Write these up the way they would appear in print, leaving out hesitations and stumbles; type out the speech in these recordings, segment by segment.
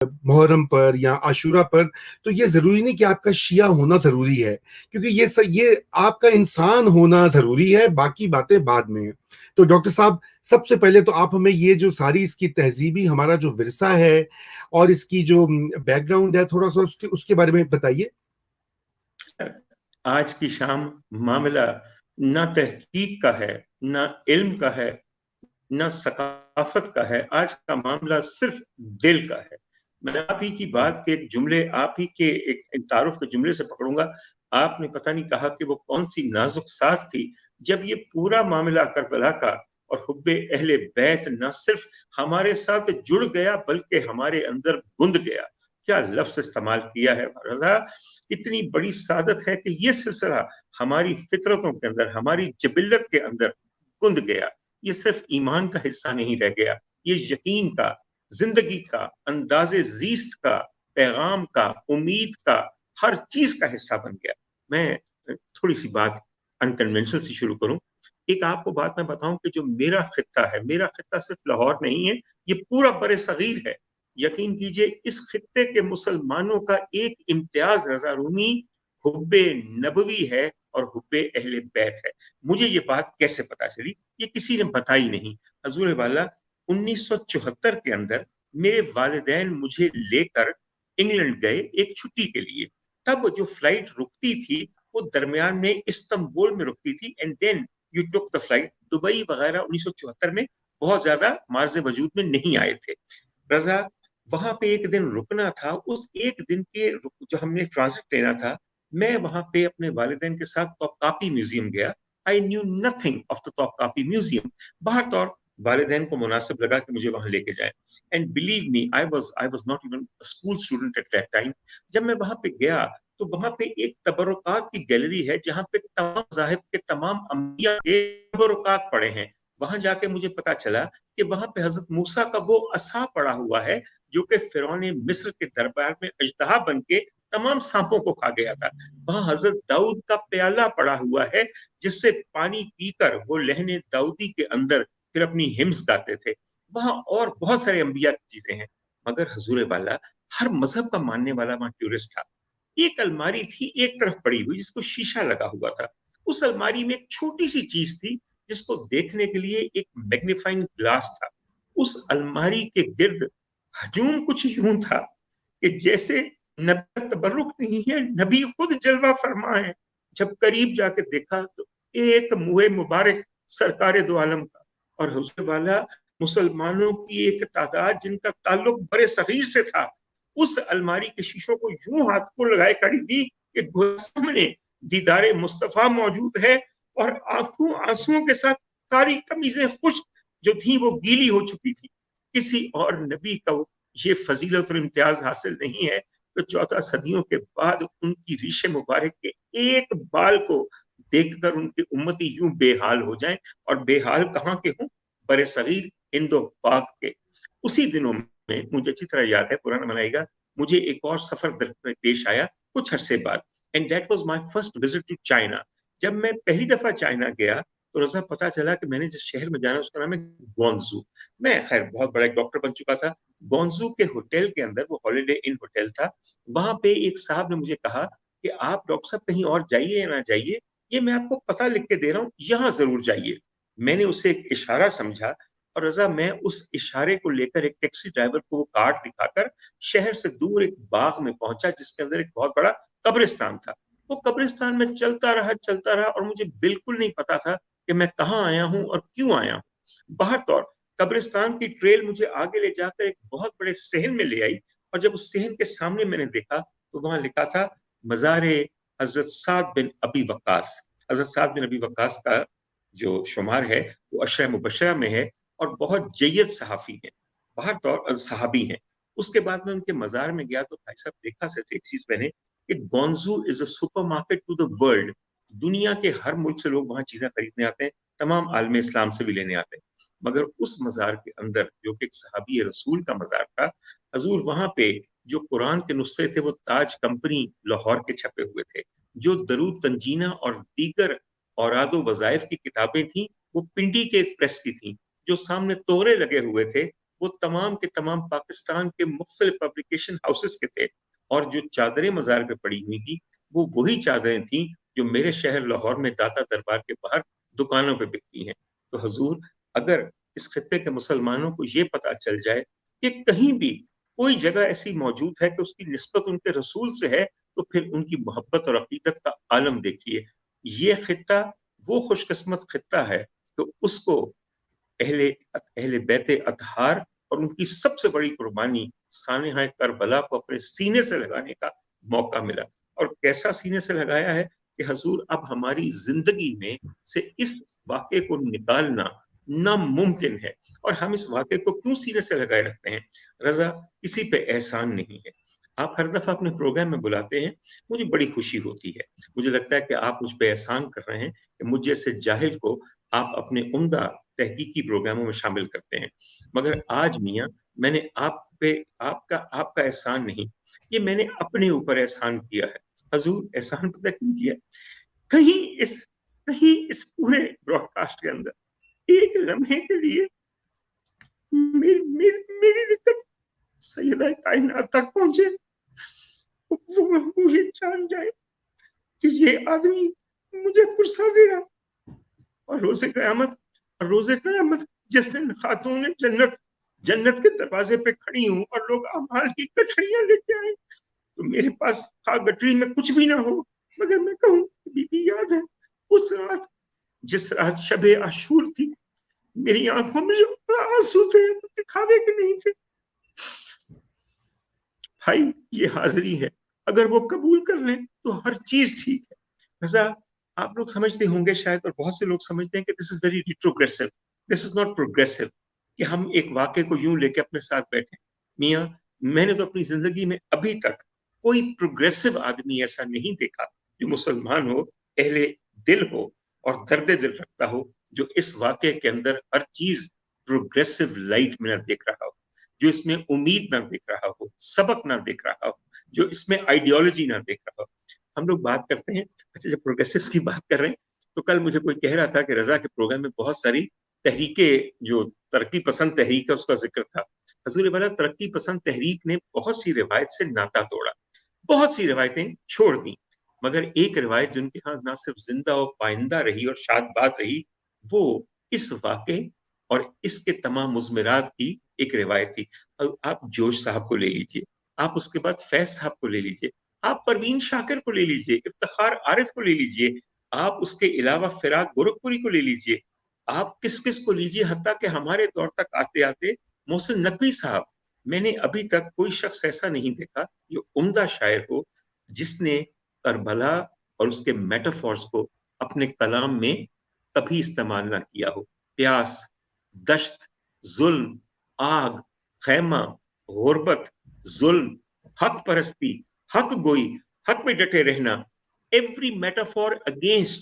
محرم پر یا عاشورہ پر، تو یہ ضروری نہیں کہ آپ کا شیعہ ہونا ضروری ہے، کیونکہ یہ آپ کا انسان ہونا ضروری ہے، باقی باتیں بعد میں ہیں۔ تو ڈاکٹر صاحب، سب سے پہلے تو آپ ہمیں یہ جو ساری اس کی تہذیبی ہمارا جو ورثہ ہے اور اس کی جو بیک گراؤنڈ ہے، تھوڑا سا اس کے بارے میں بتائیے۔ آج کی شام معاملہ نہ تحقیق کا ہے، نہ علم کا ہے، نہ ثقافت کا ہے، آج کا معاملہ صرف دل کا ہے۔ میں آپ ہی کی بات کے ایک جملے، آپ ہی کے ایک تعارف کے جملے سے پکڑوں گا۔ آپ نے پتہ نہیں کہا کہ وہ کون سی نازک ساتھ تھی جب یہ پورا معاملہ کربلا کا اور حب اہل بیت نہ صرف ہمارے ساتھ جڑ گیا بلکہ ہمارے اندر گند گیا۔ کیا لفظ استعمال کیا ہے رضا! اتنی بڑی سعادت ہے کہ یہ سلسلہ ہماری فطرتوں کے اندر، ہماری جبلت کے اندر گند گیا۔ یہ صرف ایمان کا حصہ نہیں رہ گیا، یہ یقین کا، زندگی کا، انداز زیست کا، پیغام کا، امید کا، ہر چیز کا حصہ بن گیا۔ میں تھوڑی سی بات انکنونشنل سے شروع کروں۔ ایک آپ کو بات میں بتاؤں کہ جو میرا خطہ ہے، میرا خطہ صرف لاہور نہیں ہے، یہ پورا بر صغیر ہے۔ یقین کیجئے اس خطے کے مسلمانوں کا ایک امتیاز رضا رومی حب نبوی ہے اور حب اہل بیت ہے۔ مجھے یہ بات کیسے پتا چلی؟ یہ کسی نے بتائی نہیں۔ حضور والا 1974 کے اندر میرے والدین مجھے لے کر انگلینڈ گئے ایک چھٹی کے لیے۔ تب جو فلائٹ رکتی تھی وہ درمیان میں استنبول میں رکتی تھی، and then you took the flight Dubai وغیرہ۔ 1974 میں بہت زیادہ مارز وجود میں نہیں آئے تھے۔ رضا وہاں پہ ایک دن رکنا تھا، اس ایک دن کے جو ہم نے ٹرانزٹ لینا تھا، میں وہاں پہ اپنے والدین کے ساتھ توپکاپی میوزیم گیا۔ I knew nothing of the Topkapi Museum. باہر طور والدین کو مناسب لگا کہ مجھے وہاں لے کے جائیں. And believe me, I was not even a school student at that time. جب میں وہاں پہ گیا تو وہاں پہ ایک تبرکات کی گیلری ہے جہاں پہ تمام مذاہب کے تمام انبیاء کے تبرکات پڑے ہیں۔ وہاں جا کے مجھے پتا چلا کہ وہاں پہ حضرت موسیٰ کا وہ عصا پڑا ہوا ہے جو کہ فرعون مصر کے دربار میں اژدہا بن کے تمام سانپوں کو کھا گیا تھا۔ وہاں حضرت داؤد کا پیالہ پڑا ہوا ہے جس سے پانی پی کر وہ لہن داؤدی کے اندر پھر اپنی ہمز گاتے تھے۔ وہاں اور بہت سارے انبیاء کی چیزیں ہیں، مگر حضور والا ہر مذہب کا ماننے والا وہاں ٹورسٹ تھا۔ ایک الماری تھی ایک طرف پڑی ہوئی جس کو شیشہ لگا ہوا تھا، اس الماری میں ایک چھوٹی سی چیز تھی جس کو دیکھنے کے لیے ایک میگنیفائنگ گلاس تھا۔ اس الماری کے گرد ہجوم کچھ یوں تھا کہ جیسے نبی تبرک نہیں ہے، نبی خود جلوہ فرما ہے۔ جب قریب جا کے دیکھا تو ایک منہ مبارک سرکار دو عالم کا، اور حضور والا مسلمانوں کی ایک تعداد جن کا تعلق بر صغیر سے تھا اس الماری کے شیشوں کو یوں ہاتھ کو لگائے کھڑی تھی کہ سامنے دیدار مصطفیٰ موجود ہے، اور آنکھوں آنسوؤں کے ساتھ ساری قمیضیں خشک جو تھیں وہ گیلی ہو چکی تھی۔ کسی اور نبی کا یہ فضیلت اور امتیاز حاصل نہیں ہے تو 14 صدیوں کے بعد ان کی ریش مبارک کے ایک بال کو دیکھ کر ان کے امتی یوں بے حال ہو جائیں، اور بے حال کہاں کے ہوں؟ بر صغیر ہند و پاک کے۔ اسی دنوں میں مجھے اچھی طرح یاد ہے، پرانا منائے گا، مجھے ایک اور سفر پیش آیا کچھ عرصے بعد، and that was my first visit to China۔ جب میں پہلی دفعہ چائنا گیا تو رضا پتا چلا کہ میں نے جس شہر میں جانا اس کا نام ہے گوانزو۔ میں خیر بہت بڑا ایک ڈاکٹر بن چکا تھا۔ گوانزو کے ہوٹل کے اندر، وہ ہالیڈے ان ہوٹل تھا، وہاں پہ ایک صاحب نے مجھے کہا کہ آپ ڈاکٹر صاحب کہیں اور جائیے یا نہ جائیے، یہ میں آپ کو پتہ لکھ کے دے رہا ہوں، یہاں ضرور جائیے۔ میں نے اسے ایک اشارہ سمجھا، اور رضا میں اس اشارے کو لے کر ایک ٹیکسی ڈرائیور کو وہ کارڈ دکھا کر شہر سے دور ایک باغ میں پہنچا جس کے اندر ایک بہت بڑا قبرستان تھا۔ وہ قبرستان میں چلتا رہا اور مجھے بالکل نہیں پتا تھا کہ میں کہاں آیا ہوں اور کیوں آیا ہوں۔ باہر طور قبرستان کی ٹریل مجھے آگے لے جا کر ایک بہت بڑے صحن میں لے آئی، اور جب اس صحن کے سامنے میں نے دیکھا تو وہاں لکھا تھا مزار حضرت سعد بن ابی وقاص۔ حضرت سعد بن ابی وقاص کا جو شمار ہے وہ عشرہ مبشرہ میں ہے اور بہت جید صحافی ہیں، باہر طور صحابی ہیں۔ اس کے بعد میں ان کے مزار میں گیا تو بھائی صاحب دیکھا سے ایک چیز میں نے کہ Guangzhou is a supermarket to the world. دنیا کے ہر ملک سے لوگ وہاں چیزیں خریدنے آتے ہیں، تمام عالم اسلام سے بھی لینے آتے ہیں، مگر اس مزار کے اندر جو کہ ایک صحابی رسول کا مزار تھا، حضور وہاں پہ جو قرآن کے نسخے تھے وہ تاج کمپنی لاہور کے چھپے ہوئے تھے، جو درود تنجینہ اور دیگر اوراد و وظائف کی کتابیں تھیں وہ پنڈی کے ایک پریس کی تھیں، جو سامنے توغرے لگے ہوئے تھے وہ تمام کے تمام پاکستان کے مختلف پبلیکیشن ہاؤسز کے تھے، اور جو چادریں مزار پہ پڑی ہوئی تھی وہ وہی چادریں تھیں جو میرے شہر لاہور میں داتا دربار کے باہر دکانوں پہ بکتی ہیں۔ تو حضور، اگر اس خطے کے مسلمانوں کو یہ پتا چل جائے کہ کہیں بھی کوئی جگہ ایسی موجود ہے کہ اس کی نسبت ان کے رسول سے ہے، تو پھر ان کی محبت اور عقیدت کا عالم دیکھیے۔ یہ خطہ وہ خوش قسمت خطہ ہے کہ اس کو اہل بیت اطہار اور ان کی سب سے بڑی قربانی سانحہ کربلا کو اپنے سینے سے لگانے کا موقع ملا۔ اور کیسا سینے سے لگایا ہے کہ حضور اب ہماری زندگی میں سے اس واقعے کو نکالنا ناممکن ہے۔ اور ہم اس واقعے کو کیوں سینے سے لگائے رکھتے ہیں؟ رضا کسی پہ احسان نہیں ہے۔ آپ ہر دفعہ اپنے پروگرام میں بلاتے ہیں، مجھے بڑی خوشی ہوتی ہے، مجھے لگتا ہے کہ آپ مجھ پہ احسان کر رہے ہیں کہ مجھ جیسے جاہل کو آپ اپنے عمدہ تحقیقی پروگراموں میں شامل کرتے ہیں۔ مگر آج میاں میں نے آپ کا احسان نہیں، یہ میں نے اپنے اوپر احسان کیا ہے۔ حضور احسان پتہ کیوں کیا؟ کہیں اس پورے براڈ کاسٹ کے اندر ایک لمحے کے لیے میری دقت سیدہ کائنات تک پہنچے، وہ مجھے جان جائے کہ یہ آدمی مجھے پرسا دے رہا۔ اور روز قیامت جس دن خاتون جنت کے دروازے پہ کھڑی ہوں اور لوگ اعمال کی کٹڑیاں لے کے آئیں، تو میرے پاس گٹری میں کچھ بھی نہ ہو، مگر میں کہوں بی بی یاد ہے اس رات، جس رات شب عاشور تھی، میری آنکھوں میں جو آنسو تھے دکھاوے کے نہیں تھے۔ بھائی یہ حاضری ہے، اگر وہ قبول کر لیں تو ہر چیز ٹھیک ہے۔ رضا آپ لوگ سمجھتے ہوں گے شاید، اور بہت سے لوگ سمجھتے ہیں کہ this is very retrogressive, this is not progressive, کہ ہم ایک واقعے کو یوں لے کے اپنے ساتھ بیٹھیں۔ میاں میں نے تو اپنی زندگی میں ابھی تک کوئی پروگریسو آدمی ایسا نہیں دیکھا جو مسلمان ہو، اہل دل ہو اور درد دل رکھتا ہو، جو اس واقعے کے اندر ہر چیز پروگریسو لائٹ میں نہ دیکھ رہا ہو، جو اس میں امید نہ دیکھ رہا ہو، سبق نہ دیکھ رہا ہو، جو اس میں آئیڈیالوجی نہ دیکھ رہا ہو۔ ہم لوگ بات کرتے ہیں، اچھا جب پروگریسوس کی بات کر رہے ہیں تو کل مجھے کوئی کہہ رہا تھا کہ رضا کے پروگرام میں بہت ساری تحریکیں، جو ترقی پسند تحریک ہے اس کا ذکر تھا۔ حضور والا ترقی پسند تحریک نے بہت سی روایت سے ناتا توڑا، بہت سی روایتیں چھوڑ دیں، مگر ایک روایت جن کے ہاں نہ صرف زندہ و پائندہ رہی اور شاد بات رہی، وہ اس واقعے اور اس کے تمام مضمرات کی ایک روایت تھی۔ آپ جوش صاحب کو لے لیجئے، آپ اس کے بعد فیض صاحب کو لے لیجئے، آپ پروین شاکر کو لے لیجئے، افتخار عارف کو لے لیجئے، آپ اس کے علاوہ فراق گورکھپوری کو لے لیجئے، آپ کس کو لیجئے، حتیٰ کہ ہمارے دور تک آتے آتے محسن نقوی صاحب، میں نے ابھی تک کوئی شخص ایسا نہیں دیکھا جو عمدہ شاعر ہو جس نے کربلا اور اس کے میٹافورز کو اپنے کلام میں کبھی استعمال نہ کیا ہو۔ پیاس، دشت، ظلم، آگ، خیمہ، غربت، ظلم، حق پرستی، حق گوئی، حق میں ڈٹے رہنا، every metaphor against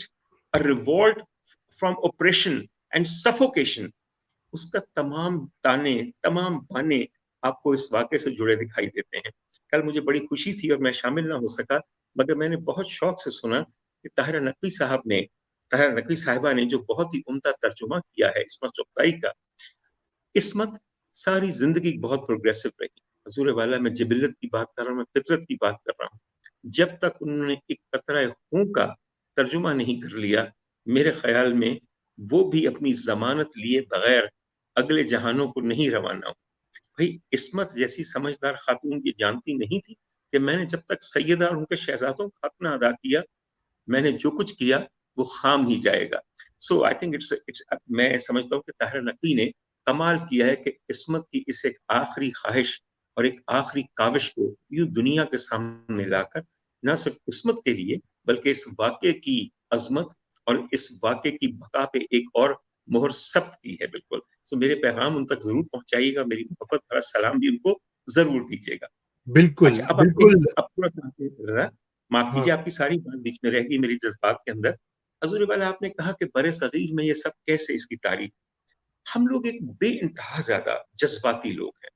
a revolt from oppression and suffocation، اس کا تمام تانے، تمام بانے آپ کو اس واقعے سے جڑے دکھائی دیتے ہیں۔ کل مجھے بڑی خوشی تھی اور میں شامل نہ ہو سکا، مگر میں نے بہت شوق سے سنا کہ طاہرہ نقوی صاحبہ نے جو بہت ہی عمدہ ترجمہ کیا ہے عصمت چغتائی کا۔ عصمت ساری زندگی بہت پروگریسو رہی۔ حضور والا میں جبلت کی بات کر رہا ہوں، میں فطرت کی بات کر رہا ہوں۔ جب تک انہوں نے ایک قطرہ خون کا ترجمہ نہیں کر لیا، میرے خیال میں وہ بھی اپنی ضمانت لیے بغیر اگلے جہانوں کو نہیں روانہ ہو۔ بھائی عصمت جیسی سمجھدار خاتون یہ جانتی نہیں تھی کہ میں نے جب تک سیدہ اور ان کے شہزادوں کا حق نہ ادا کیا، میں نے جو کچھ کیا وہ خام ہی جائے گا۔ سو آئی تھنک میں سمجھتا ہوں کہ طاہرہ نقوی نے کمال کیا ہے کہ عصمت کی اس ایک آخری خواہش اور ایک آخری کاوش کو یوں دنیا کے سامنے لا کر نہ صرف عصمت کے لیے بلکہ اس واقعے کی عظمت اور اس واقعے کی بقا پہ ایک اور مہر ثبت کی ہے۔ بالکل سو میرے پیغام ان تک ضرور پہنچائیے گا، میری محبت بھرا سلام بھی ان کو ضرور دیجیے گا۔ بالکل اچھا اب بالکل تھوڑا سا معاف کیجیے، آپ کی ساری بات بیچ میں رہ گئی میری جذبات کے اندر۔ حضور والا آپ نے کہا کہ برے صغیر میں یہ سب کیسے اس کی تاریخ، ہم لوگ ایک بے انتہا زیادہ جذباتی لوگ ہیں،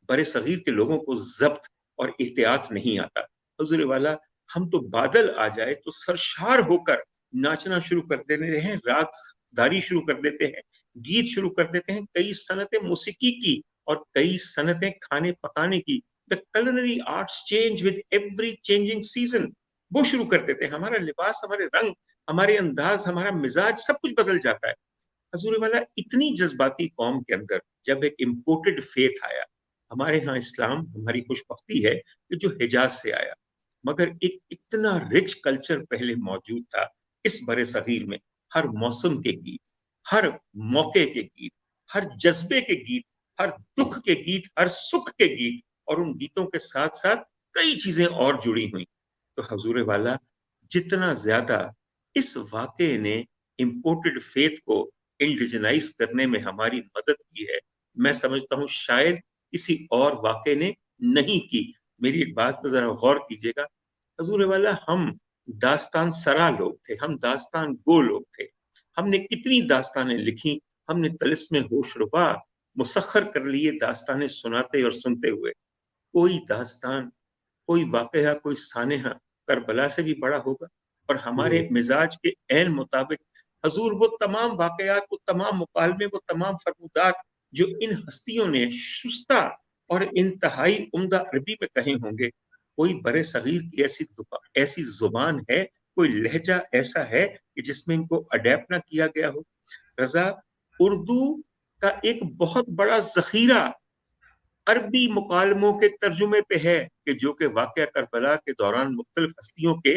برے صغیر کے لوگوں کو ضبط اور احتیاط نہیں آتا۔ حضور والا ہم تو بادل آ جائے تو سرشار ہو کر ناچنا شروع کر دیتے ہیں، راگ داری شروع کر دیتے ہیں، گیت شروع کر دیتے ہیں، کئی صنعتیں موسیقی کی اور کئی صنعتیں کھانے پکانے کی. The culinary arts change with every changing season. وہ شروع کرتے تھے. ہمارا لباس، ہمارے رنگ، ہمارے انداز، ہمارا مزاج سب کچھ بدل جاتا ہے. حضور والا اتنی جذباتی قوم کے اندر جب ایک امپورٹڈ فیتھ آیا، ہمارے ہاں اسلام، ہماری خوش بختی ہے کہ جو حجاز سے آیا، مگر ایک اتنا رچ کلچر پہلے موجود تھا اس برے صغیر میں. ہر موسم کے گیت، ہر موقع کے گیت، ہر جذبے کے گیت، ہر دکھ کے گیت، ہر سکھ کے گیت، اور ان گیتوں کے ساتھ ساتھ کئی چیزیں اور جڑی ہوئی. تو حضور والا جتنا زیادہ اس واقعے نے امپورٹڈ فیتھ کو انڈیجنائز کرنے میں ہماری مدد کی ہے، میں سمجھتا ہوں شاید کسی اور واقعے نے نہیں کی. میری ایک بات پر ذرا غور کیجیے گا. حضور والا ہم داستان سرا لوگ تھے، ہم داستان گو لوگ تھے. ہم نے کتنی داستانیں لکھی، ہم نے طلسم ہوش ربا مسخر کر لیے داستانیں سناتے اور سنتے ہوئے. کوئی داستان، کوئی واقعہ، کوئی سانحہ کربلا سے بھی بڑا ہوگا، اور ہمارے مزاج کے عین مطابق حضور وہ تمام واقعات، وہ تمام مکالمے، وہ تمام فرمودات جو ان ہستیوں نے شستہ اور انتہائی عمدہ عربی میں کہے ہوں گے، کوئی برے صغیر کی ایسی زبان ہے، کوئی لہجہ ایسا ہے کہ جس میں ان کو اڈیپٹ نہ کیا گیا ہو. رضا، اردو کا ایک بہت بڑا ذخیرہ عربی مکالموں کے ترجمے پہ ہے کہ جو کہ واقعہ کربلا کے دوران مختلف ہستیوں کے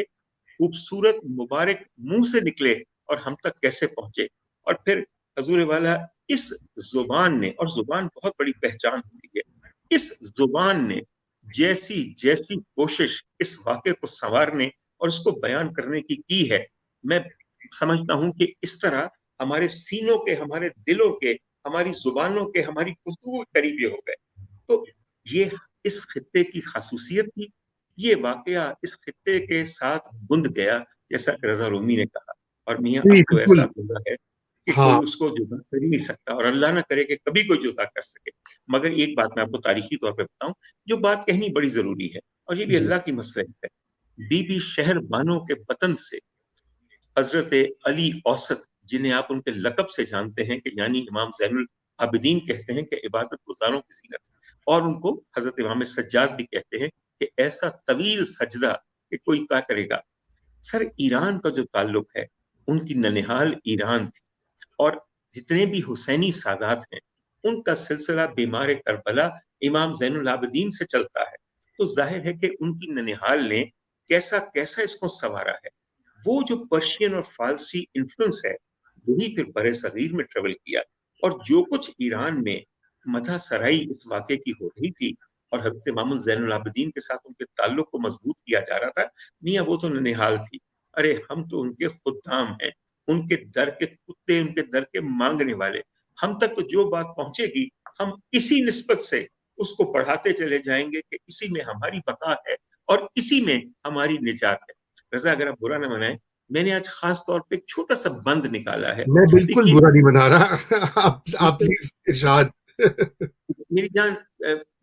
خوبصورت مبارک منہ سے نکلے اور ہم تک کیسے پہنچے. اور پھر حضور والا اس زبان نے، اور زبان بہت بڑی پہچان ہوتی ہے، اس زبان نے جیسی جیسی کوشش اس واقعے کو سنوارنے اور اس کو بیان کرنے کی ہے، میں سمجھتا ہوں کہ اس طرح ہمارے سینوں کے، ہمارے دلوں کے، ہماری زبانوں کے، ہماری گفتگو قریبی ہو گئے. تو یہ اس خطے کی خصوصیت تھی. یہ واقعہ اس خطے کے ساتھ گند گیا، جیسا کہ رضا رومی نے کہا. اور میاں اب تو ایسا ہوتا ہے کہ ہاں. کوئی اس کو جدا کر ہی نہیں سکتا، اور اللہ نہ کرے کہ کبھی کوئی جدا کر سکے. مگر ایک بات میں آپ کو تاریخی طور پہ بتاؤں، جو بات کہنی بڑی ضروری ہے، اور یہ بھی اللہ کی مصلحت ہے. بی بی شہر بانو کے وطن سے حضرت علی اوسط، جنہیں آپ ان کے لقب سے جانتے ہیں کہ یعنی امام زین العابدین کہتے ہیں کہ عبادت گزاروں کی زینت، اور ان کو حضرت امام سجاد بھی کہتے ہیں کہ ایسا طویل سجدہ کہ کوئی کیا کرے گا. سر، ایران کا جو تعلق ہے، ان کی ننہال ایران تھی، اور جتنے بھی حسینی سادات ہیں ان کا سلسلہ بیمار کربلا امام زین العابدین سے چلتا ہے. تو ظاہر ہے کہ ان کی ننہال نے کیسا کیسا اس کو سنوارا ہے. وہ جو پرشین اور فارسی انفلوئنس ہے، وہی پھر برے صغیر میں ٹریول کیا. اور جو کچھ ایران میں مدح سرائی اس واقعے کی ہو رہی تھی اور حضرت امام زین العابدین کے ساتھ ان کے تعلق کو مضبوط کیا جا رہا تھا، میاں وہ تو ننہال تھی. ارے ہم تو ان کے خدام ہیں، ان کے در کے کتے، ان کے در کے مانگنے والے. ہم تک تو جو بات پہنچے گی ہم اسی نسبت سے اس کو پڑھاتے چلے جائیں گے کہ اسی میں ہماری بقا ہے اور اسی میں ہماری نجات ہے. رضا، اگر آپ برا نہ منائیں، میں نے آج خاص طور پہ ایک چھوٹا سا بند نکالا ہے. میں بالکل دیکھیے برا نہیں بنا رہا. آپ پلیز ارشاد. میری جان،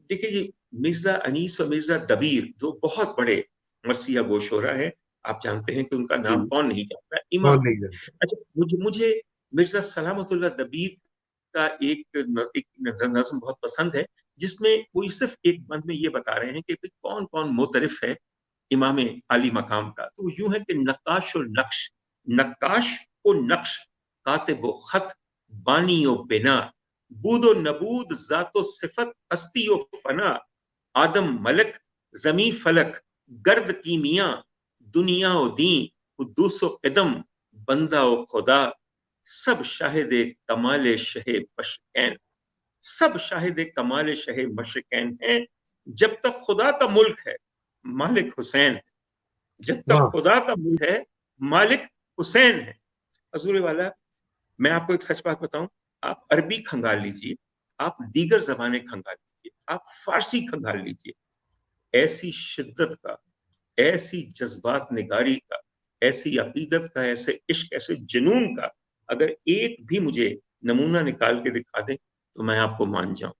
دیکھیے جی، مرزا انیس اور مرزا دبیر دو بہت بڑے مرثیہ گو شعرا ہے. آپ جانتے ہیں کہ ان کا نام کون نہیں جانتا، امام. کون نہیں جانتا. اچھا، مجھے مرزا سلامت اللہ دبیر کا ایک نظم بہت پسند ہے، جس میں وہ صرف ایک بند میں یہ بتا رہے ہیں کہ کون کون معترف ہے امام عالی مقام کا. تو یوں ہے کہ نقاش و نقش، نقاش و نقش، کاتب و خط، بانی و بنا، بود و نبود، ذات و صفت، ہستی و فنا، آدم ملک، زمیں فلک، گرد کیمیا، دنیا و دین، قدوس و قدم، بندہ و خدا، سب شاہد کمال شہ مشرقین. سب شاہد کمال شہ مشرقین ہیں. جب تک خدا کا ملک ہے مالک حسین ہے، جب تک خدا کا ملک ہے مالک حسین ہے. حضور والا، میں آپ کو ایک سچ بات بتاؤں، آپ عربی کھنگال لیجئے، آپ دیگر زبانیں کھنگال لیجئے، آپ فارسی کھنگال لیجئے، ایسی شدت کا، ایسی جذبات نگاری کا، ایسی عقیدت کا، ایسے عشق، ایسے جنون کا اگر ایک بھی مجھے نمونہ نکال کے دکھا دیں تو میں آپ کو مان جاؤں.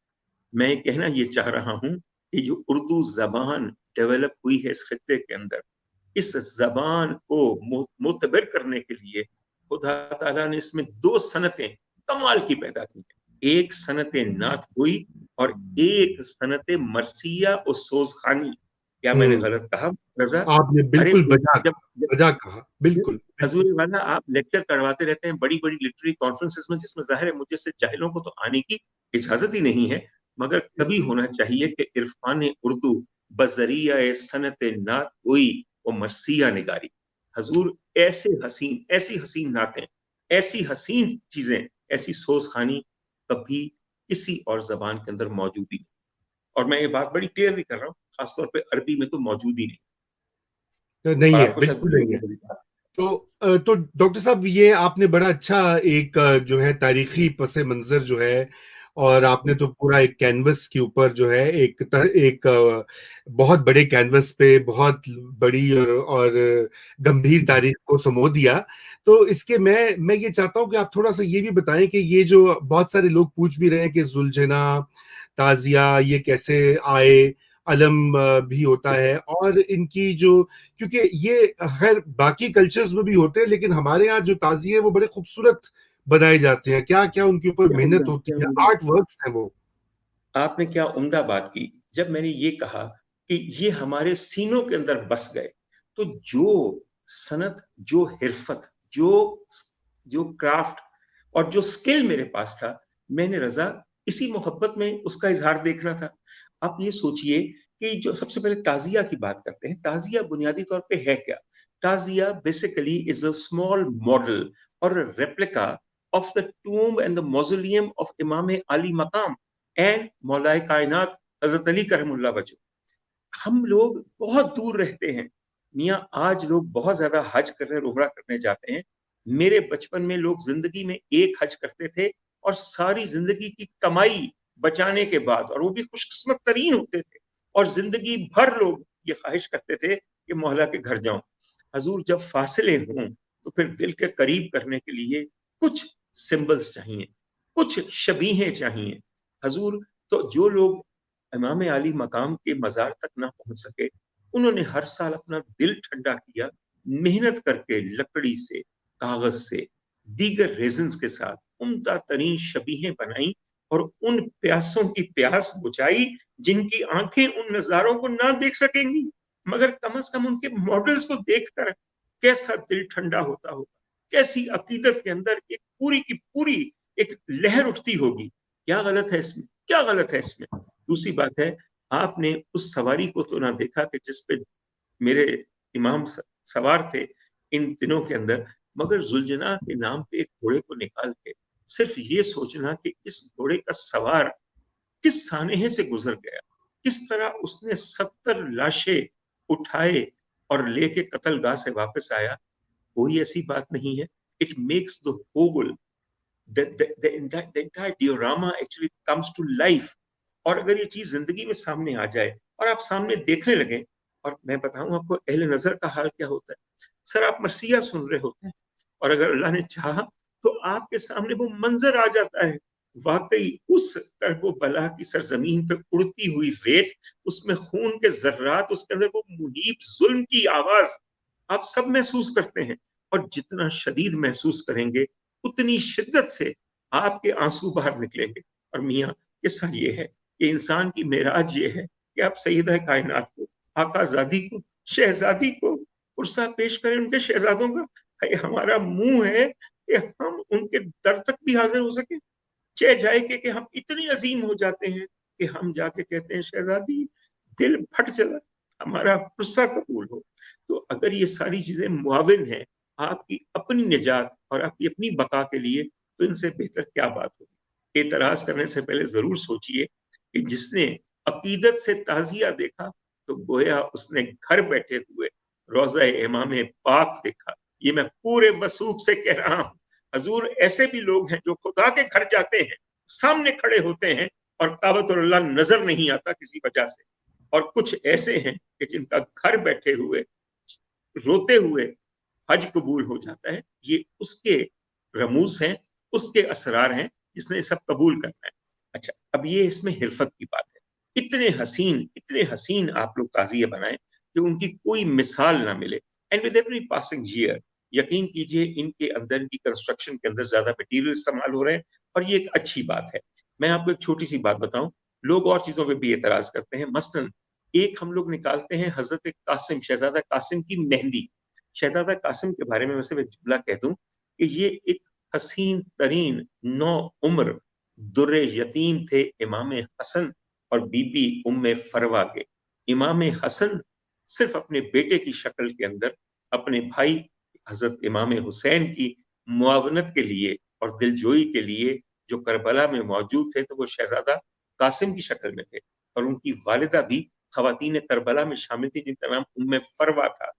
میں کہنا یہ چاہ رہا ہوں کہ جو اردو زبان ڈیولپ ہوئی ہے اس خطے کے اندر، اس زبان کو معتبر کرنے کے لیے خدا تعالیٰ نے اس میں دو صنعتیں کمال کی پیدا کی ہیں. ایک صنعت نعت ہوئی اور ایک صنعت مرثیہ اور سوزخانی. کیا میں نے غلط کہا رضا؟ آپ نے ارے بالکل جب بجا کہا، بالکل حضور والا آپ لیکچر کرواتے رہتے ہیں بڑی بڑی لٹریری کانفرنسز میں، جس میں ظاہر ہے مجھے سے جاہلوں کو تو آنے کی اجازت ہی نہیں ہے، مگر کبھی ہونا چاہیے کہ عرفان اردو بذریعہ صنعت نعت ہوئی و مرثیہ نگاری. حضور ایسی حسین نعتیں، ایسی حسین چیزیں، ایسی سوز خانی کبھی کسی اور زبان کے اندر موجود ہی نہیں. اور میں یہ بات بڑی کلیئرلی کر رہا ہوں، خاص طور پہ عربی میں تو موجود ہی نہیں. نہیں اور ہے، آپ کو شاید بالکل نہیں ہے. بڑی بات. تو ڈاکٹر صاحب یہ آپ نے بڑا اچھا ایک جو ہے تاریخی پس منظر جو ہے، اور آپ نے تو پورا ایک کینوس کے اوپر جو ہے ایک بہت بڑے کینوس پہ بہت بڑی اور گمبھیر تاریخ کو سمو دیا. تو اس کے میں یہ چاہتا ہوں کہ آپ تھوڑا سا یہ بھی بتائیں کہ یہ جو بہت سارے لوگ پوچھ بھی رہے ہیں کہ ذوالجناح، تازیہ یہ کیسے آئے، علم بھی ہوتا ہے، اور ان کی جو، کیونکہ یہ خیر باقی کلچرز میں بھی ہوتے ہیں لیکن ہمارے ہاں جو تازیے ہیں وہ بڑے خوبصورت بنائے جاتے ہیں. کیا کیا ان کے اوپر محنت ہوتی ہے، آرٹ ورکس ہیں وہ. آپ نے کیا عمدہ بات کی. جب میں نے یہ کہا کہ یہ ہمارے سینوں کے اندر بس گئے، تو جو صنعت، جو حرفت، جو کرافٹ اور جو سکل میرے پاس تھا، میں نے رضا اسی محبت میں اس کا اظہار دیکھنا تھا. آپ یہ سوچئے کہ جو سب سے پہلے تعزیہ کی بات کرتے ہیں، تعزیہ بنیادی طور پہ ہے کیا؟ تعزیہ basically is a small model اور replica of the tomb and the mausoleum of Imam Ali مقام اینڈ مولائے کائنات حضرت علی کرم اللہ وجہ. ہم لوگ بہت دور رہتے ہیں میاں، آج لوگ بہت زیادہ حج کرنے اور عمرہ کرنے جاتے ہیں. میرے بچپن میں لوگ زندگی میں ایک حج کرتے تھے اور ساری زندگی کی کمائی بچانے کے بعد، اور وہ بھی خوش قسمت ترین ہوتے تھے، اور زندگی بھر لوگ یہ خواہش کرتے تھے کہ مولا کے گھر جاؤں. حضور جب فاصلے ہوں تو پھر دل کے قریب کرنے کے لیے کچھ سمبلز چاہیے، کچھ شبیہیں چاہیے. حضور تو جو لوگ امام علی مقام کے مزار تک نہ پہنچ سکے، انہوں نے ہر سال اپنا دل ٹھنڈا کیا، محنت کر کے لکڑی سے، کاغذ سے، دیگر ریزنز کے ساتھ عمدہ ترین شبیہیں بنائیں اور ان پیاسوں کی پیاس بجھائی جن کی آنکھیں ان نظاروں کو نہ دیکھ سکیں گی، مگر کم از کم ان کے ماڈلز کو دیکھ کر کیسا دل ٹھنڈا ہوتا ہوگا، کیسی عقیدت کے اندر ایک پوری کی پوری ایک لہر اٹھتی ہوگی. کیا غلط ہے اس میں؟ کیا غلط ہے اس میں؟ دوسری بات ہے، آپ نے اس سواری کو تو نہ دیکھا کہ جس پہ میرے امام سوار تھے ان دنوں کے اندر، مگر ذوالجناح کے نام پہ ایک گھوڑے کو نکال کے صرف یہ سوچنا کہ اس گھوڑے کا سوار کس سانحے سے گزر گیا، کس طرح اس نے 70 لاشیں اٹھائے اور لے کے قتل گاہ سے واپس آیا، کوئی ایسی بات نہیں ہے. It makes the whole the entire diorama actually comes to life. اور اگر یہ چیز زندگی میں سامنے آ جائے اور آپ سامنے دیکھنے لگیں، اور میں بتاؤں آپ کو اہل نظر کا حال کیا ہوتا ہے. سر آپ مرثیہ سن رہے ہوتے ہیں اور اگر اللہ نے چاہا تو آپ کے سامنے وہ منظر آ جاتا ہے، واقعی اس کرب و بلا کی سرزمین پہ اڑتی ہوئی ریت، اس میں خون کے ذرات، اس کے اندر وہ مہیب ظلم کی آواز آپ سب محسوس کرتے ہیں. اور جتنا شدید محسوس کریں گے اتنی شدت سے آپ کے آنسو باہر نکلیں گے. اور میاں قصہ یہ ہے کہ انسان کی معراج یہ ہے کہ آپ سیدہ کائنات کو، آقا زادی کو، شہزادی کو پرسہ پیش کریں ان کے شہزادوں کا. ہمارا منہ ہے کہ ہم ان کے در تک بھی حاضر ہو سکیں. چہ جائے کہ ہم اتنی عظیم ہو جاتے ہیں کہ ہم جا کے کہتے ہیں شہزادی دل پھٹ چلا، ہمارا پرسہ قبول ہو. تو اگر یہ ساری چیزیں معاون ہیں آپ کی اپنی نجات اور آپ کی اپنی بقا کے لیے، تو ان سے بہتر کیا بات ہوگی. اعتراض کرنے سے پہلے ضرور سوچئے کہ جس نے عقیدت سے تعزیہ دیکھا تو گویا اس نے گھر بیٹھے ہوئے روضہ امام پاک دیکھا. یہ میں پورے وثوق سے کہہ رہا ہوں. حضور ایسے بھی لوگ ہیں جو خدا کے گھر جاتے ہیں، سامنے کھڑے ہوتے ہیں اور کعبۃ اللہ نظر نہیں آتا کسی وجہ سے، اور کچھ ایسے ہیں کہ جن کا گھر بیٹھے ہوئے روتے ہوئے حج قبول ہو جاتا ہے. یہ اس کے رموز ہیں، اس کے اسرار ہیں جس نے سب قبول کرنا ہے. اچھا اب یہ اس میں حرفت کی بات ہے. اتنے حسین آپ لوگ تعزیے بنائیں کہ ان کی کوئی مثال نہ ملے. And with every passing year یقین کیجئے ان کے اندر کی کنسٹرکشن کے اندر زیادہ مٹیریل استعمال ہو رہے ہیں اور یہ ایک اچھی بات ہے. میں آپ کو ایک چھوٹی سی بات بتاؤں, لوگ اور چیزوں پہ بھی اعتراض کرتے ہیں. مثلاً ایک ہم لوگ نکالتے ہیں حضرت قاسم, شہزادہ قاسم کی مہندی. شہزادہ قاسم کے بارے میں ویسے میں جملہ کہہ دوں کہ یہ ایک حسین ترین نو عمر در یتیم تھے امام حسن اور بی بی ام فروا کے. امام حسن صرف اپنے بیٹے کی شکل کے اندر اپنے بھائی حضرت امام حسین کی معاونت کے لیے اور دلجوئی کے لیے جو کربلا میں موجود تھے تو وہ شہزادہ قاسم کی شکل میں تھے, اور ان کی والدہ بھی خواتین کربلا میں شامل تھی جن کا نام ام فروا تھا.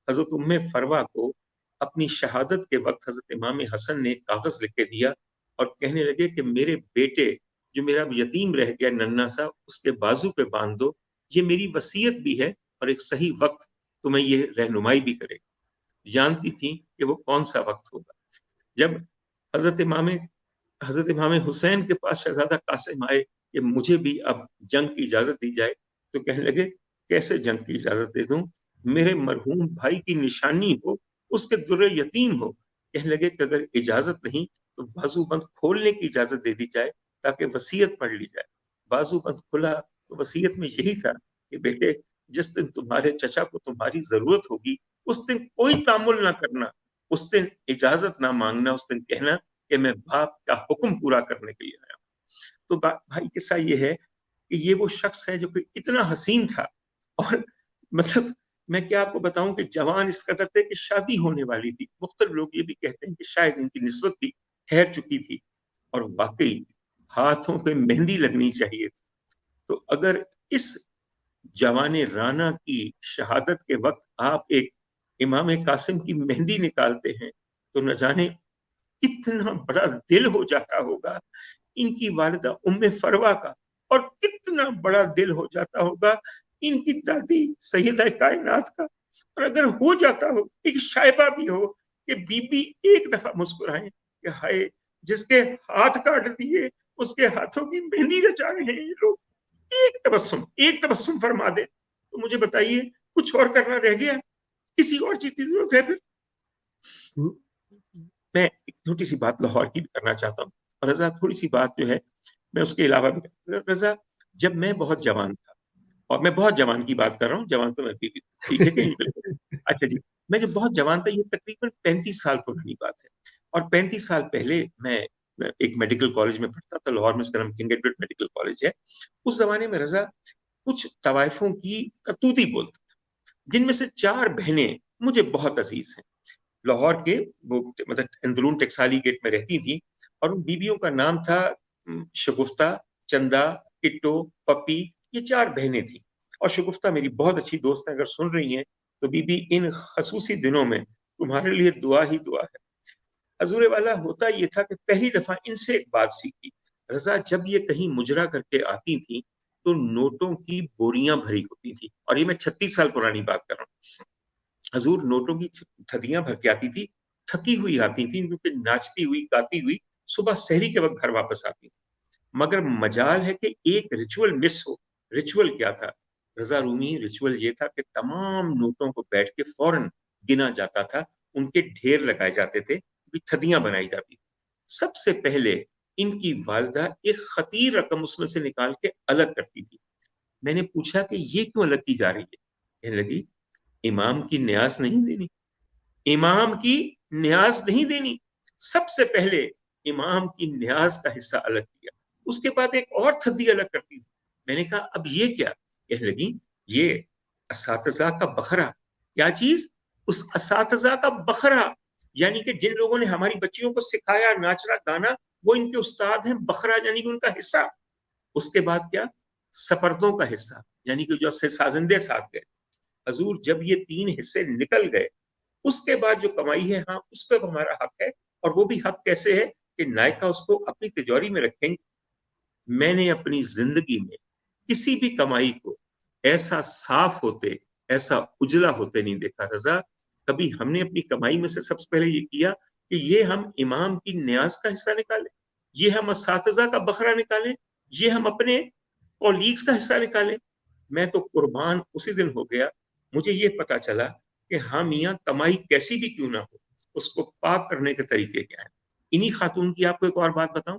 حضرت ام فروا کو اپنی شہادت کے وقت حضرت امام حسن نے کاغذ لکھ کے دیا اور کہنے لگے کہ میرے بیٹے جو میرا یتیم رہ گیا ننھا سا, اس کے بازو پہ باندھ دو, یہ میری وصیت بھی ہے اور ایک صحیح وقت تمہیں یہ رہنمائی بھی کرے. جانتی تھی کہ وہ کون سا وقت ہوگا. جب حضرت امام حسین کے پاس شہزادہ قاسم آئے کہ مجھے بھی اب جنگ کی اجازت دی جائے, تو کہنے لگے کیسے جنگ کی اجازت دے دوں, میرے مرحوم بھائی کی نشانی ہو, اس کے در یتیم ہو. کہنے لگے کہ اگر اجازت نہیں تو بازو بند کھولنے کی اجازت دے دی جائے تاکہ وصیت پڑھ لی جائے. بازو بند کھلا تو وصیت میں یہی تھا کہ بیٹے جس دن تمہارے چچا کو تمہاری ضرورت ہوگی اس دن کوئی تعامل نہ کرنا, اس دن اجازت نہ مانگنا, اس دن کہنا کہ میں باپ کا حکم پورا کرنے کے لیے آیا ہوں. تو بھائی قصہ یہ ہے کہ یہ وہ شخص ہے جو کہ اتنا حسین تھا, اور مطلب میں کیا آپ کو بتاؤں کہ جوان اس قدر تھے کہ شادی ہونے والی تھی. مختلف لوگ یہ بھی کہتے ہیں کہ شاید ان کی نسبت بھی ٹھہر چکی تھی, اور واقعی ہاتھوں پہ مہندی لگنی چاہیے تھی. تو اگر اس جوان رانا کی شہادت کے وقت آپ ایک امام قاسم کی مہندی نکالتے ہیں تو نہ جانے کتنا بڑا دل ہو جاتا ہوگا ان کی والدہ ام فروا کا, اور کتنا بڑا دل ہو جاتا ہوگا ان کی دادی سیدہ کائنات کا. اور اگر ہو جاتا ہو, ایک شائبہ بھی ہو کہ بی بی ایک دفعہ مسکرائیں کہ ہائے جس کے ہاتھ کاٹ دیے اس کے ہاتھوں کی مہندی رچا رہے ہیں یہ لوگ, ایک تبسم فرما دے, تو مجھے بتائیے کچھ اور کرنا رہ گیا؟ کسی اور چیز کی ضرورت ہے؟ پھر میں ایک چھوٹی سی بات لاہور کی بھی کرنا چاہتا ہوں, اور رضا تھوڑی سی بات جو ہے میں اس کے علاوہ بھی. رضا جب میں بہت جوان تھا, اور میں بہت جوان کی بات کر رہا ہوں, جوان تو میں بھی, ٹھیک ہے کہ اچھا جی, میں جب بہت جوان تھا, یہ تقریباً 35 سال پرانی بات ہے, اور 35 سال پہلے میں ایک میڈیکل کالج میں پڑھتا تھا لاہور میں, اس کا نام کنگ ایڈورڈ میڈیکل کالج ہے. اس زمانے میں رضا کچھ طوائفوں کی کتوتی بولتا تھا, جن میں سے 4 بہنیں مجھے بہت عزیز ہیں. لاہور کے وہ مطلب اندرون ٹیکسالی گیٹ میں رہتی تھی, اور ان بیویوں کا نام تھا شگفتہ, چندا, کٹو, پپی. یہ 4 بہنیں تھیں, اور شگفتہ میری بہت اچھی دوست ہے, اگر سن رہی ہیں تو بی بی ان خصوصی دنوں میں تمہارے لیے دعا ہی دعا ہے. حضور والا ہوتا یہ تھا کہ پہلی دفعہ ان سے ایک بات سیکھی. رضا جب یہ کہیں مجرا کر کے آتی تھی تو نوٹوں کی بوریاں بھری ہوتی تھی, اور یہ میں 36 سال پرانی بات کر رہا ہوں. حضور نوٹوں کی تھدیاں بھر کے آتی تھی, تھکی ہوئی آتی تھی کیونکہ ناچتی ہوئی گاتی ہوئی صبح سحری کے وقت گھر واپس آتی تھی. مگر مجال ہے کہ ایک ریچول مس ہو. ریچول کیا تھا رضا رومی؟ ریچول یہ تھا کہ تمام نوٹوں کو بیٹھ کے فوراً گنا جاتا تھا, ان کے ڈھیر لگائے جاتے تھے, تھدیاں بنائی جاتی. سب سے پہلے ان کی والدہ ایک خطیر رقم اس میں سے نکال کے الگ کرتی تھی. میں نے پوچھا کہ یہ کیوں الگ کی جا رہی ہے؟ کہنے لگی امام کی نیاز نہیں دینی, امام کی نیاز نہیں دینی. سب سے پہلے امام کی نیاز کا حصہ الگ کیا, اس کے بعد ایک اور تھدی الگ کرتی تھی. میں نے کہا اب یہ کیا؟ کہنے لگی یہ اساتذہ کا بکھرا. کیا چیز؟ اس اساتذہ کا بکھرا, یعنی کہ جن لوگوں نے ہماری بچیوں کو سکھایا ناچنا گانا, وہ ان کے استاد ہیں. بکھرا یعنی کہ ان کا حصہ. اس کے بعد کیا؟ سپردوں کا حصہ, یعنی کہ جو سازندے ساتھ گئے. حضور جب یہ 3 حصے نکل گئے, اس کے بعد جو کمائی ہے, ہاں اس پہ ہمارا حق ہے, اور وہ بھی حق کیسے ہے کہ نائکہ اس کو اپنی تجوری میں رکھیں گے. میں نے اپنی زندگی میں کسی بھی کمائی کو ایسا صاف ہوتے, ایسا اجلا ہوتے نہیں دیکھا. رضا کبھی ہم نے اپنی کمائی میں سے سب سے پہلے یہ کیا کہ یہ ہم امام کی نیاز کا حصہ نکالیں, یہ ہم اساتذہ کا بکھرا نکالیں, یہ ہم اپنے کولیگز کا حصہ نکالیں. میں تو قربان اسی دن ہو گیا, مجھے یہ پتا چلا کہ ہاں میاں کمائی کیسی بھی کیوں نہ ہو, اس کو پاک کرنے کے طریقے کیا ہیں. انہی خاتون کی آپ کو ایک اور بات بتاؤں.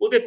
ਉਹਦੇ